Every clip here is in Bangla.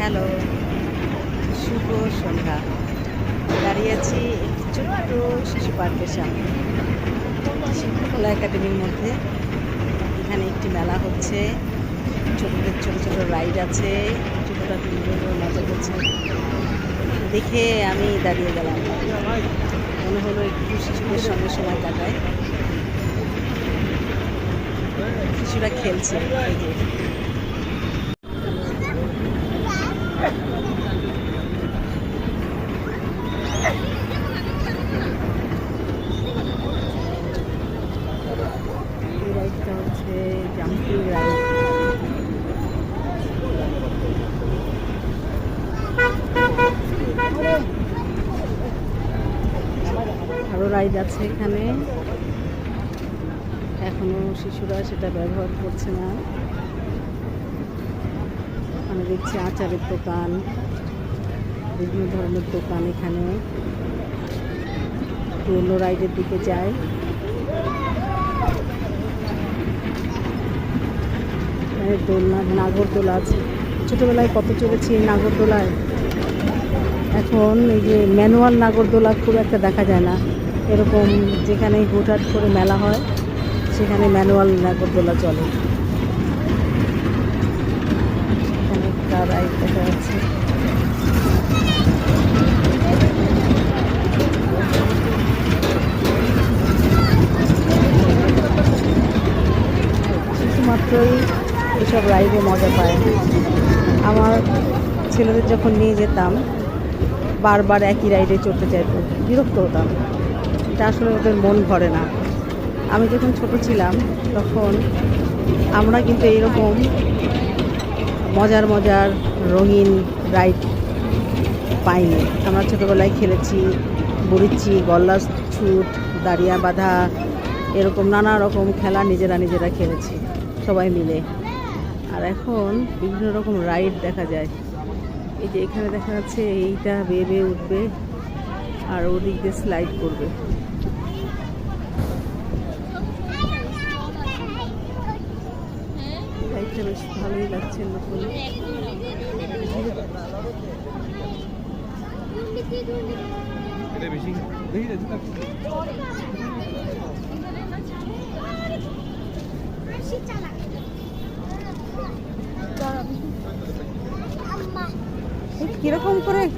হ্যালো, শুভ সন্ধ্যা। দাঁড়িয়ে আছি একটি ছোট্ট শিশু পার্কের সামনে, শিল্পকলা একাডেমির মধ্যে। এখানে একটি মেলা হচ্ছে, ছোটদের ছোট ছোট রাইড আছে, ছোটরা বিভিন্ন মজা করছে দেখে আমি দাঁড়িয়ে গেলাম। মনে হলো একটু শিশুদের সঙ্গে সময় কাটায়। শিশুরা খেলছে, এই যে রাইডটা হচ্ছে জাম্পিং রাইড। আরও রাইড আছে এখানে, এখনো শিশুরা সেটা ব্যবহার করছে না। মানে দেখছি আচারের দোকান, বিভিন্ন ধরনের দোকান এখানে। অন্য রাইডের দিকে যায়। দোলনা, নাগরদোলা আছে। ছোটোবেলায় কত চলেছি এই নাগরদোলায়। এখন এই যে ম্যানুয়াল নাগরদোলা খুব একটা দেখা যায় না। এরকম যেখানে হুটহাট করে মেলা হয় সেখানে ম্যানুয়াল নাগরদোলা চলে। এখানে একটা রাইড দেখা যাচ্ছে। শুধুমাত্রই এসব রাইডে মজা পায়। আমার ছেলেদের যখন নিয়ে যেতাম বারবার একই রাইডে চড়তে চাইতো, বিরক্ত হতাম। এটা আসলে ওদের মন ভরে না। আমি যখন ছোট ছিলাম তখন আমরা কিন্তু এইরকম মজার মজার রঙিন রাইড পাইনি। আমরা ছোটোবেলায় খেলেছি বড়িচ্ছি, গল্লা ছুট, দাঁড়িয়া বাঁধা, এরকম নানা রকম খেলা নিজেরা খেলেছি সবাই মিলে। আর এখন বিভিন্ন রকম রাইড দেখা যায়। এই যে এখানে দেখা যাচ্ছে এইটা বেয়ে বেয়ে উঠবে আর ওদিক দিয়ে স্লাইড করবে। রাইডটা বেশ ভালোই লাগছে, নতুন।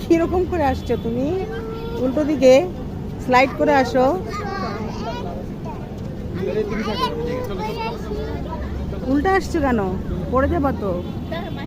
কিরকম করে আসছো তুমি? উল্টো দিকে স্লাইড করে আসো। উল্টা আসছো কেন? পড়ে যাবা তো।